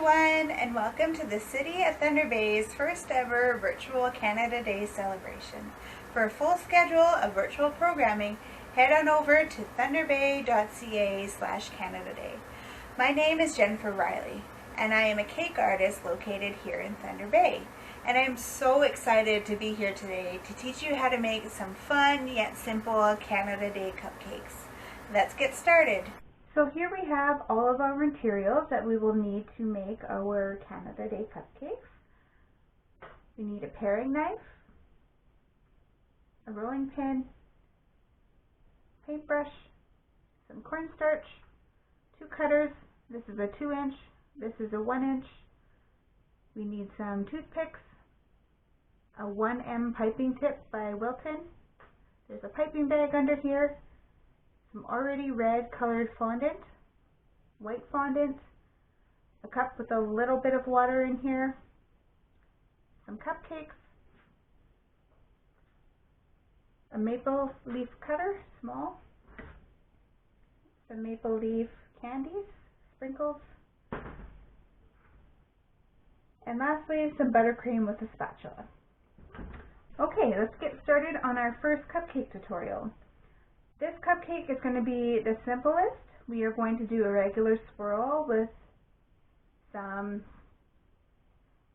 everyone, and welcome to the City of Thunder Bay's first ever virtual Canada Day celebration. For a full schedule of virtual programming, head on over to thunderbay.ca/Canada Day. My name is Jennifer Riley, and I am a cake artist located here in Thunder Bay. And I'm so excited to be here today to teach you how to make some fun yet simple Canada Day cupcakes. Let's get started. So here we have all of our materials that we will need to make our Canada Day cupcakes. We need a paring knife, a rolling pin, paintbrush, some cornstarch, 2 cutters. This is a 2-inch, this is a 1-inch. We need some toothpicks, a 1M piping tip by Wilton. There's a piping bag under here. Some already red colored fondant, white fondant, a cup with a little bit of water in here, some cupcakes, a maple leaf cutter, small, some maple leaf candies, sprinkles, and lastly some buttercream with a spatula. Okay, let's get started on our first cupcake tutorial. This cupcake is going to be the simplest. We are going to do a regular swirl with some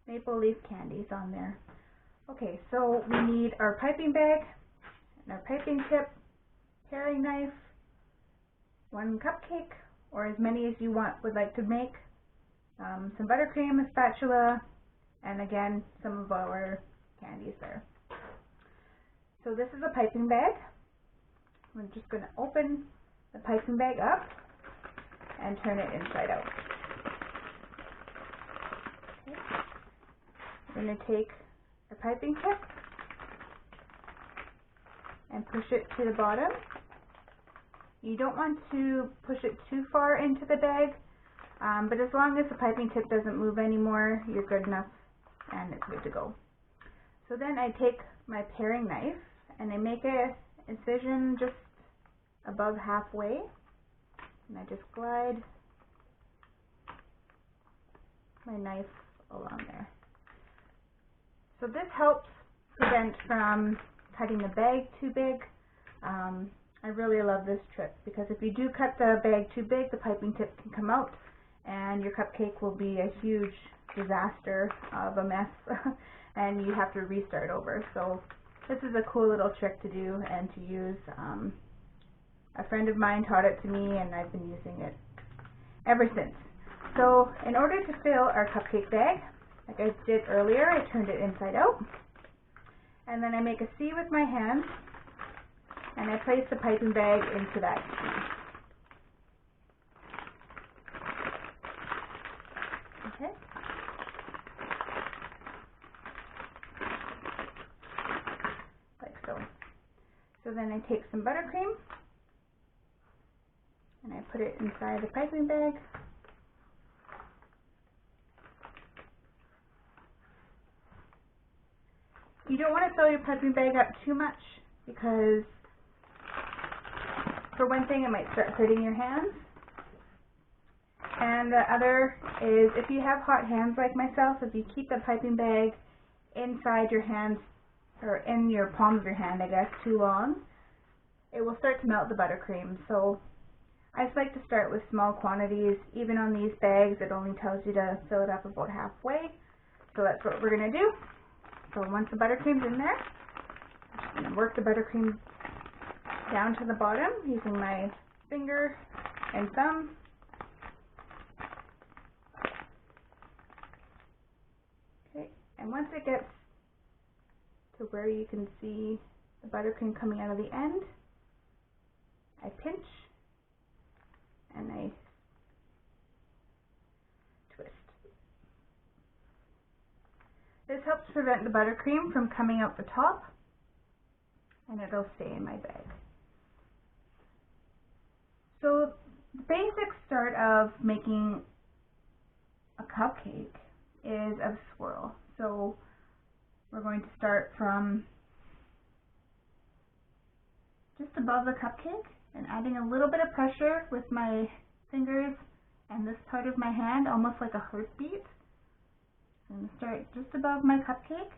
maple leaf candies on there. Okay, so we need our piping bag and our piping tip, paring knife, 1 cupcake, or as many as you would like to make, some buttercream, a spatula, and again, some of our candies there. So this is a piping bag. I'm just going to open the piping bag up and turn it inside out. Okay. I'm going to take the piping tip and push it to the bottom. You don't want to push it too far into the bag, but as long as the piping tip doesn't move anymore, you're good enough and it's good to go. So then I take my paring knife and I make a incision just above halfway, and I just glide my knife along there. So this helps prevent from cutting the bag too big. I really love this trick because if you do cut the bag too big, the piping tip can come out and your cupcake will be a huge disaster of a mess and you have to restart over. So this is a cool little trick to do and to use. A friend of mine taught it to me and I've been using it ever since. So in order to fill our cupcake bag, like I did earlier, I turned it inside out. And then I make a C with my hand and I place the piping bag into that C. Okay. Like so. So then I take some buttercream and I put it inside the piping bag. You don't want to fill your piping bag up too much because for one thing it might start hurting your hands, and the other is if you have hot hands like myself, if you keep the piping bag inside your hands or in your palm of your hand, I guess, too long, it will start to melt the buttercream. So I just like to start with small quantities. Even on these bags, it only tells you to fill it up about halfway. So that's what we're going to do. So once the buttercream's in there, I'm just going to work the buttercream down to the bottom using my finger and thumb. Okay, and once it gets to where you can see the buttercream coming out of the end, I pinch and I twist. This helps prevent the buttercream from coming out the top, and it'll stay in my bag. So the basic start of making a cupcake is a swirl. So we're going to start from just above the cupcake and adding a little bit of pressure with my fingers and this part of my hand almost like a heartbeat. I'm going to start just above my cupcake,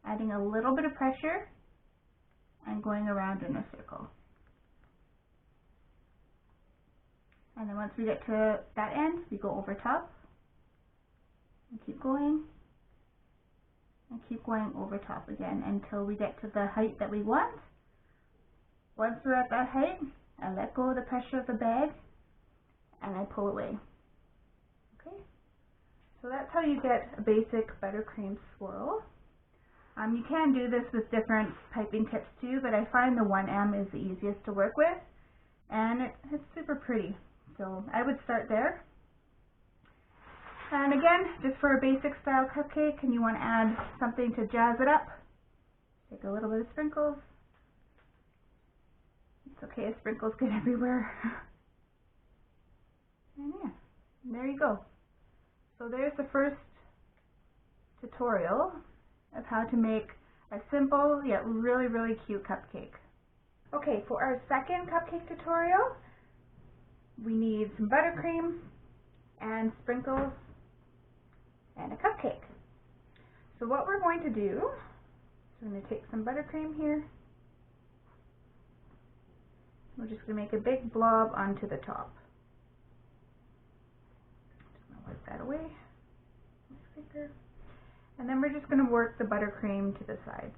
adding a little bit of pressure and going around in a circle. And then once we get to that end, we go over top and keep going over top again until we get to the height that we want. Once we're at that height, I let go of the pressure of the bag and I pull away. Okay, so that's how you get a basic buttercream swirl. You can do this with different piping tips too, but I find the 1M is the easiest to work with, and it's super pretty. So I would start there. And again, just for a basic style cupcake, and you want to add something to jazz it up, take a little bit of sprinkles. It's okay if sprinkles get everywhere. And yeah, there you go. So there's the first tutorial of how to make a simple yet really, really cute cupcake. Okay, for our second cupcake tutorial, we need some buttercream and sprinkles and a cupcake. So what we're going to do is we're going to take some buttercream here. We're just going to make a big blob onto the top. Just going to wipe that away. And then we're just going to work the buttercream to the sides.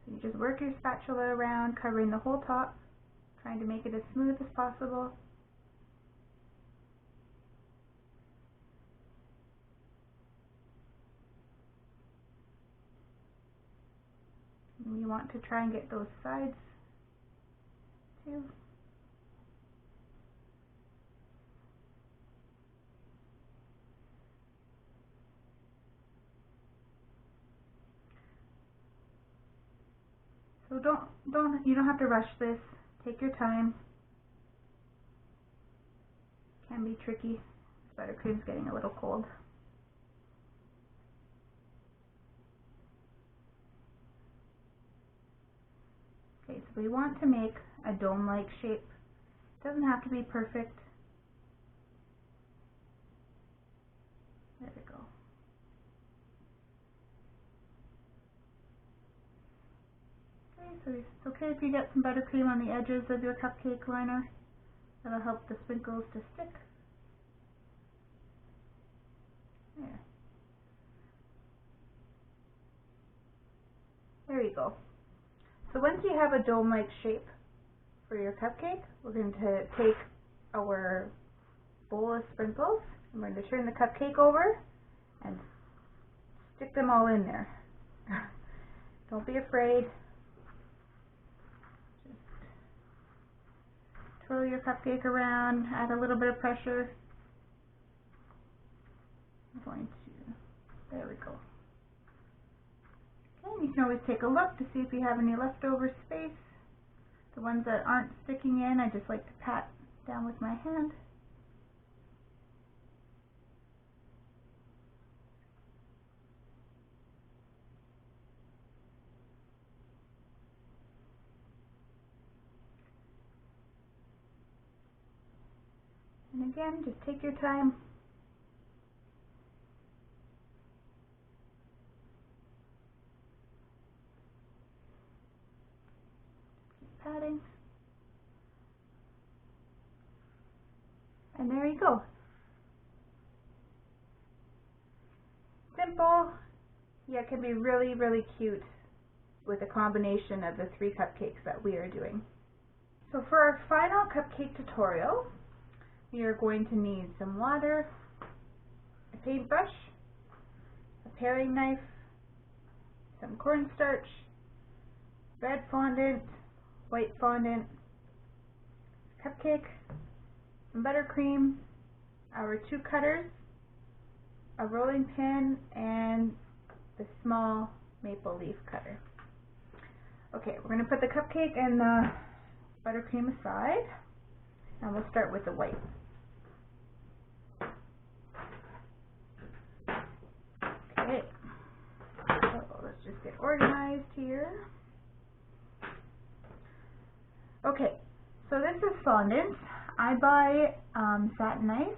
So you just work your spatula around, covering the whole top, trying to make it as smooth as possible. And you want to try and get those sides too. So you don't have to rush this. Take your time. Can be tricky. Buttercream's getting a little cold. Okay, so we want to make a dome-like shape. It doesn't have to be perfect. There we go. So it's okay if you get some buttercream on the edges of your cupcake liner. That'll help the sprinkles to stick. There you go. So once you have a dome-like shape for your cupcake, we're going to take our bowl of sprinkles and we're going to turn the cupcake over and stick them all in there. Don't be afraid. Twirl your cupcake around, add a little bit of pressure. I'm going to, there we go. Okay, you can always take a look to see if you have any leftover space. The ones that aren't sticking in, I just like to pat down with my hand. And again, just take your time. Keep patting. And there you go. Simple, yet can be really, really cute with a combination of the 3 cupcakes that we are doing. So for our final cupcake tutorial, we are going to need some water, a paintbrush, a paring knife, some cornstarch, red fondant, white fondant, cupcake, some buttercream, our 2 cutters, a rolling pin, and the small maple leaf cutter. Okay, we're going to put the cupcake and the buttercream aside, and we'll start with the white. Okay, so let's just get organized here. Okay, so this is fondant. I buy Satin Ice,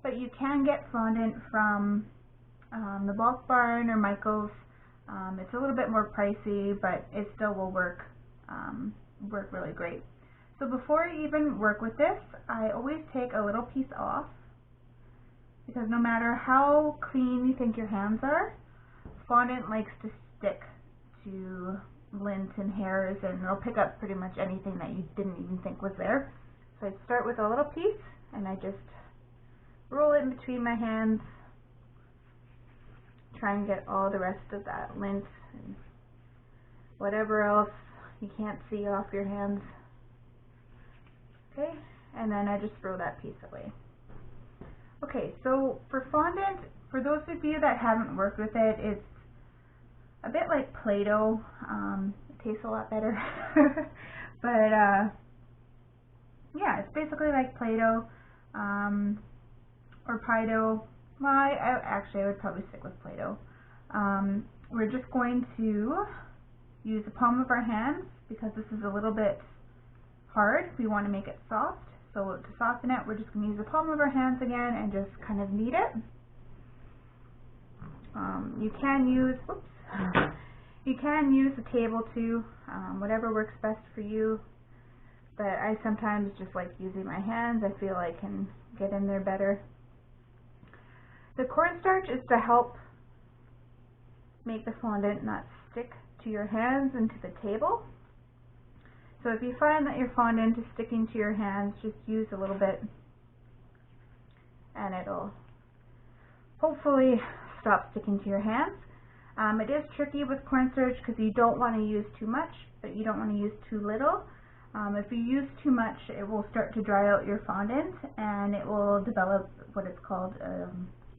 but you can get fondant from the Bulk Barn or Michael's. It's a little bit more pricey, but it still will work really great. So before I even work with this, I always take a little piece off, because no matter how clean you think your hands are, fondant likes to stick to lint and hairs, and it'll pick up pretty much anything that you didn't even think was there. So I start with a little piece, and I just roll it in between my hands, try and get all the rest of that lint and whatever else you can't see off your hands. Okay, and then I just throw that piece away. Okay, so for fondant, for those of you that haven't worked with it, it's a bit like Play-Doh. It tastes a lot better. But yeah, it's basically like Play-Doh or Pie-Doh. Well, I would probably stick with Play-Doh. We're just going to use the palm of our hands, because this is a little bit hard. We want to make it soft. So to soften it, we're just going to use the palm of our hands again and just kind of knead it. You can use the table too, whatever works best for you. But I sometimes just like using my hands. I feel I can get in there better. The cornstarch is to help make the fondant not stick to your hands and to the table. So if you find that your fondant is sticking to your hands, just use a little bit and it'll hopefully stop sticking to your hands. It is tricky with cornstarch because you don't want to use too much, but you don't want to use too little. If you use too much, it will start to dry out your fondant and it will develop what is called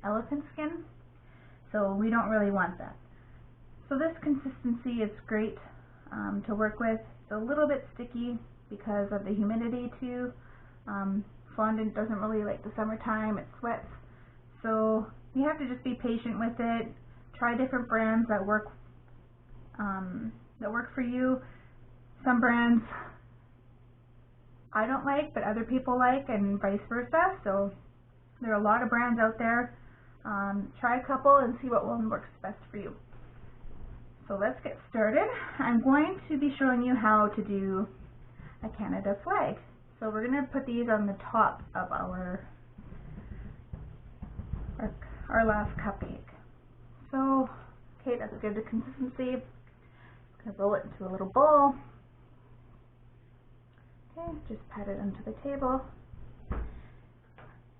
elephant skin. So we don't really want that. So this consistency is great to work with. It's a little bit sticky because of the humidity too. Fondant doesn't really like the summertime, it sweats. So you have to just be patient with it. Try different brands that work for you. Some brands I don't like, but other people like, and vice versa. So there are a lot of brands out there. Try a couple and see what one works best for you. So let's get started. I'm going to be showing you how to do a Canada flag. So we're going to put these on the top of our last cupcake. So, okay, that's good, the consistency. I'm going to roll it into a little bowl. Okay, just pat it onto the table.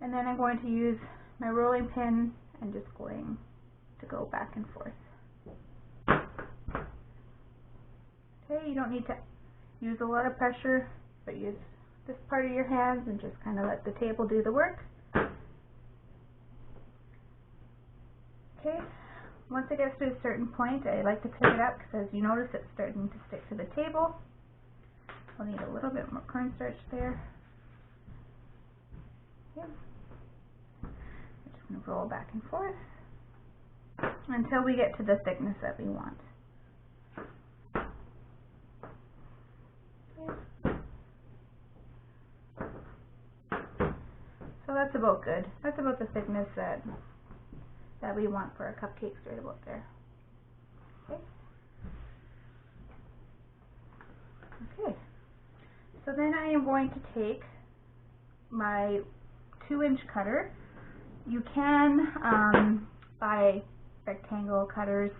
And then I'm going to use my rolling pin and just going to go back and forth. Okay, you don't need to use a lot of pressure, but use this part of your hands and just kind of let the table do the work. Okay, once it gets to a certain point, I like to pick it up because as you notice it's starting to stick to the table. I'll need a little bit more cornstarch there. Okay. I'm just going to roll back and forth until we get to the thickness that we want. So that's about good. That's about the thickness that we want for our cupcakes, right about there. Okay. Okay. So then I am going to take my 2-inch cutter. You can buy rectangle cutters.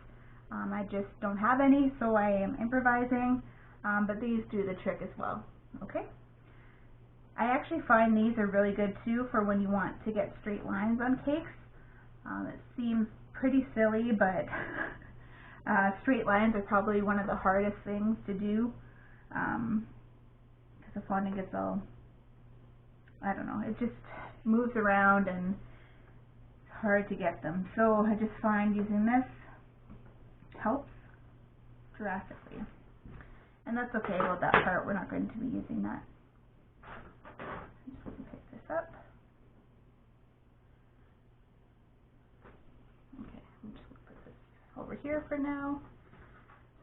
I just don't have any, so I am improvising, but these do the trick as well. Okay. I actually find these are really good too for when you want to get straight lines on cakes. It seems pretty silly, but straight lines are probably one of the hardest things to do because the fondant gets all, I don't know, it just moves around and it's hard to get them. So I just find using this helps drastically. And that's okay about that part, we're not going to be using that. I'm just going to pick this up. Okay, I'm just going to put this over here for now.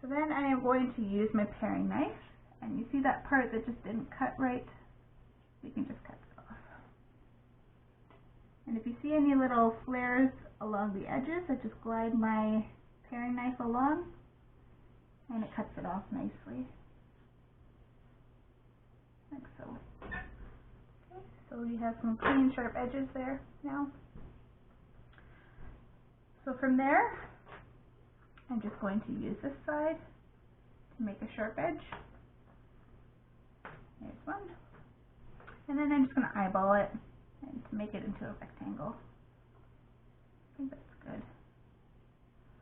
So then I am going to use my paring knife And you see that part that just didn't cut right? You can just cut it off. And if you see any little flares along the edges, I just glide my paring knife along and it cuts it off nicely. Like so. Okay, so we have some clean, sharp edges there now. So from there, I'm just going to use this side to make a sharp edge. There's one. And then I'm just going to eyeball it and to make it into a rectangle. I think that's good.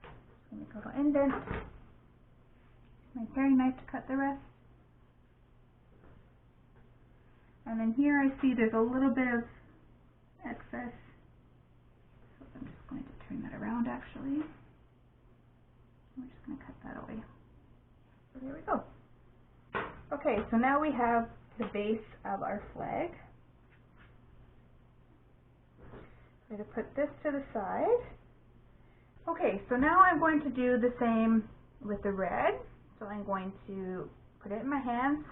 Just going to make a little indent. Use my paring knife to cut the rest. And then here I see there's a little bit of excess. So I'm just going to turn that around actually. We're just going to cut that away. So there we go. Okay, so now we have the base of our flag. I'm going to put this to the side. Okay, so now I'm going to do the same with the red. So I'm going to put it in my hands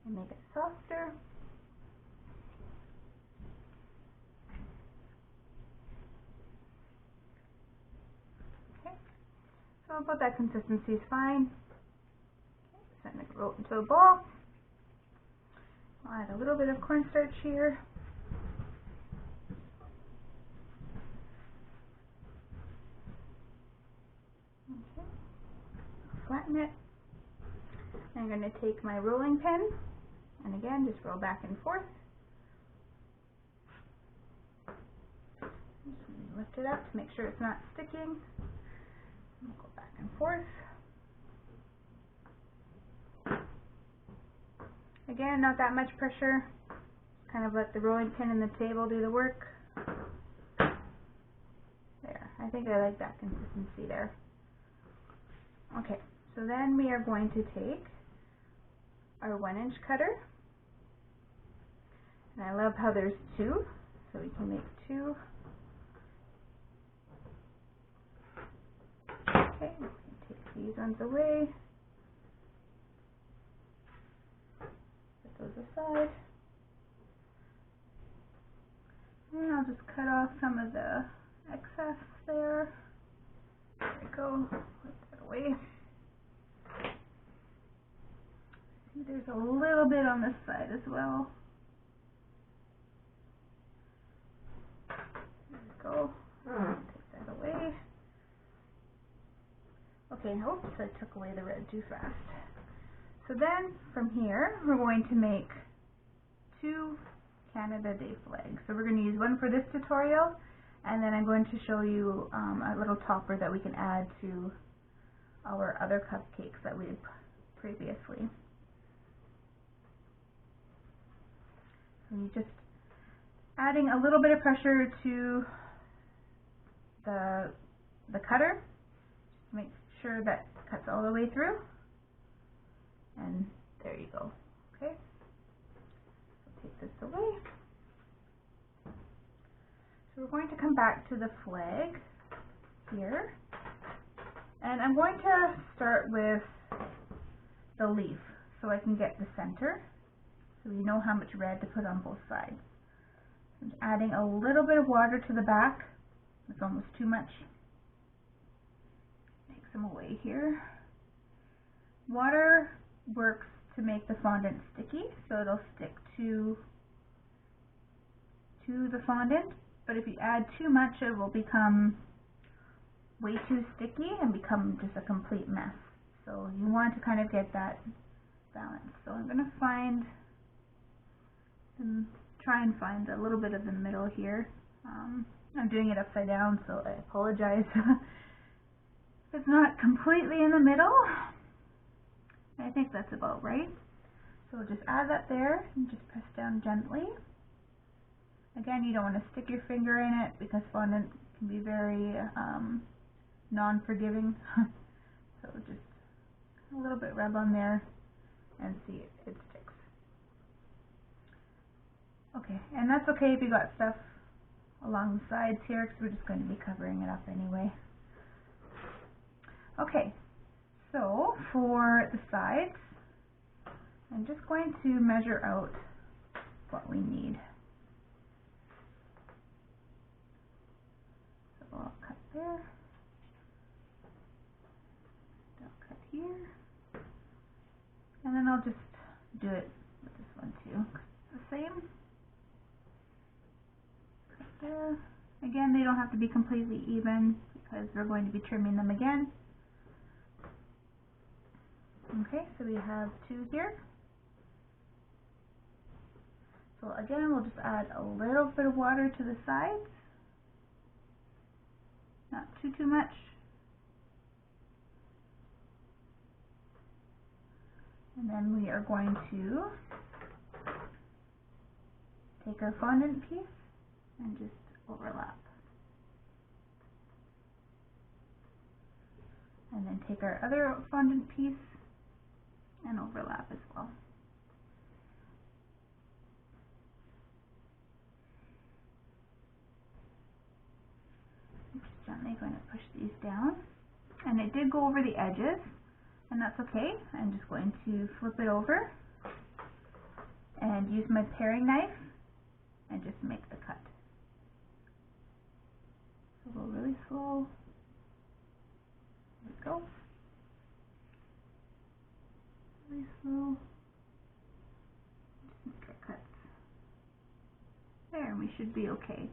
and make it softer. Okay, so about that consistency is fine. Send it roll into a ball. I'll add a little bit of cornstarch here. Okay. Flatten it. I'm going to take my rolling pin and again just roll back and forth. Just lift it up to make sure it's not sticking. We'll go back and forth. Again, not that much pressure. Kind of let the rolling pin and the table do the work. There, I think I like that consistency there. Okay, so then we are going to take our 1-inch cutter. And I love how there's two, so we can make two. Okay, we can take these ones away. Those aside. And I'll just cut off some of the excess there. There we go. Put that away. See, there's a little bit on this side as well. There we go. Take that away. Okay, oops, I took away the red too fast. So then, from here, we're going to make 2 Canada Day flags. So we're going to use one for this tutorial, and then I'm going to show you a little topper that we can add to our other cupcakes that we did previously. So you're just adding a little bit of pressure to the cutter, just to make sure that it cuts all the way through. And there you go. Okay, so take this away. So we're going to come back to the flag here, and I'm going to start with the leaf so I can get the center, so we know how much red to put on both sides. I'm just adding a little bit of water to the back. It's almost too much. Take some away here. Water works to make the fondant sticky, so it'll stick to the fondant, but if you add too much it will become way too sticky and become just a complete mess. So you want to kind of get that balance. So I'm going to try and find a little bit of the middle here. I'm doing it upside down, so I apologize if it's not completely in the middle. I think that's about right. So we'll just add that there and just press down gently. Again, you don't want to stick your finger in it because fondant can be very non-forgiving. So just a little bit rub on there and see it sticks. Okay, and that's okay if you got stuff along the sides here because we're just going to be covering it up anyway. Okay, So for the sides, I'm just going to measure out what we need. So I'll cut there, I'll cut here, and then I'll just do it with this one too. The same. Cut there. Again, they don't have to be completely even because we're going to be trimming them again. Okay, so we have 2 here. So again, we'll just add a little bit of water to the sides. Not too much. And then we are going to take our fondant piece and just overlap. And then take our other fondant piece and overlap as well. Just gently going to push these down. And it did go over the edges, and that's okay. I'm just going to flip it over and use my paring knife and just make the cut. So go really slow. There we go. Really slow. Just make our cuts. There, we should be okay.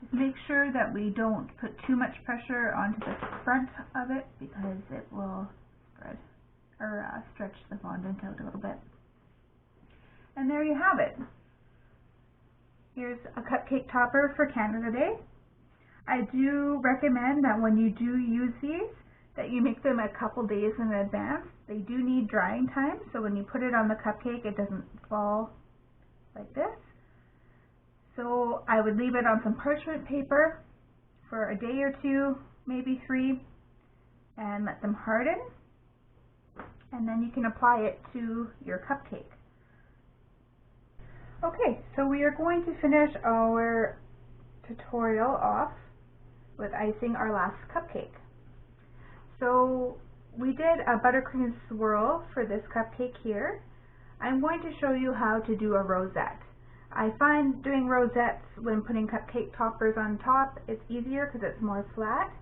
Just make sure that we don't put too much pressure onto the front of it because it will spread or stretch the fondant out a little bit. And there you have it. Here's a cupcake topper for Canada Day. I do recommend that when you do use these, that you make them a couple days in advance. They do need drying time, so when you put it on the cupcake, it doesn't fall like this. So I would leave it on some parchment paper for a day or 2, maybe 3, and let them harden. And then you can apply it to your cupcake. Okay, so we are going to finish our tutorial off with icing our last cupcake. So we did a buttercream swirl for this cupcake here. I'm going to show you how to do a rosette. I find doing rosettes when putting cupcake toppers on top, it's easier because it's more flat.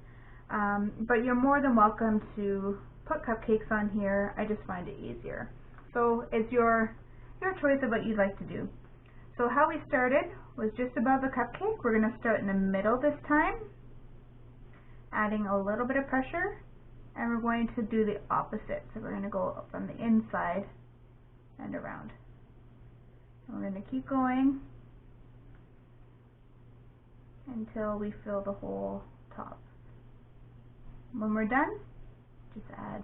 But you're more than welcome to put cupcakes on here. I just find it easier. So it's your choice of what you'd like to do. So how we started was just above the cupcake. We're going to start in the middle this time, adding a little bit of pressure, and we're going to do the opposite. So we're going to go from the inside and around. And we're going to keep going until we fill the whole top. When we're done, just add,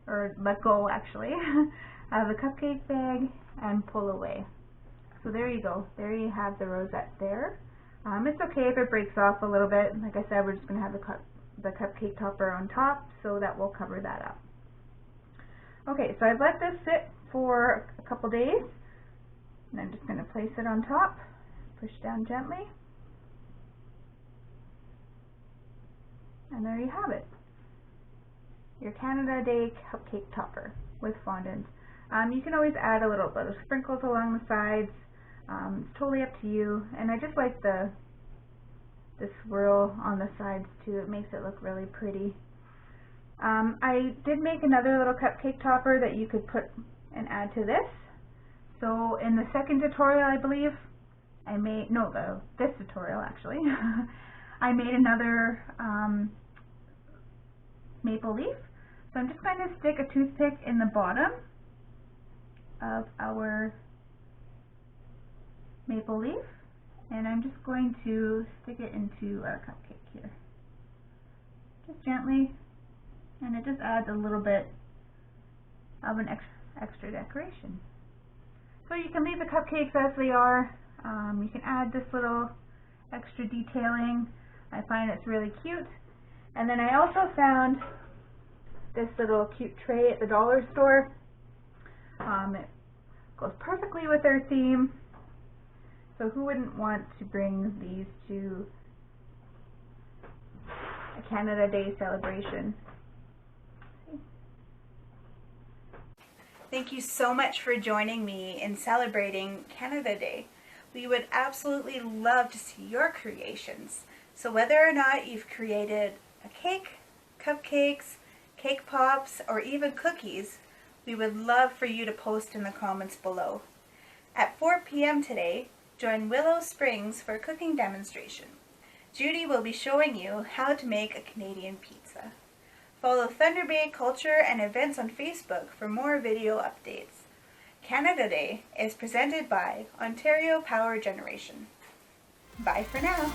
or let go actually, of the cupcake bag and pull away. So there you go. There you have the rosette there. It's okay if it breaks off a little bit. Like I said, we're just going to have the cupcake topper on top, so that will cover that up. Okay, so I've let this sit for a couple days, and I'm just going to place it on top, push down gently, and there you have it. Your Canada Day cupcake topper with fondant. You can always add a little bit of sprinkles along the sides. It's totally up to you, and I just like the swirl on the sides too. It makes it look really pretty. I did make another little cupcake topper that you could put and add to this. So in the second tutorial, I believe, I made, no, this tutorial actually, I made another maple leaf. So I'm just going to stick a toothpick in the bottom of our maple leaf, and I'm just going to stick it into our cupcake here. Just gently, and it just adds a little bit of an extra decoration. So you can leave the cupcakes as they are. You can add this little extra detailing. I find it's really cute. And then I also found this little cute tray at the dollar store. It goes perfectly with our theme. So who wouldn't want to bring these to a Canada Day celebration? Thank you so much for joining me in celebrating Canada Day. We would absolutely love to see your creations. So whether or not you've created a cake, cupcakes, cake pops, or even cookies, we would love for you to post in the comments below. At 4 p.m. today, join Willow Springs for a cooking demonstration. Judy will be showing you how to make a Canadian pizza. Follow Thunder Bay Culture and Events on Facebook for more video updates. Canada Day is presented by Ontario Power Generation. Bye for now.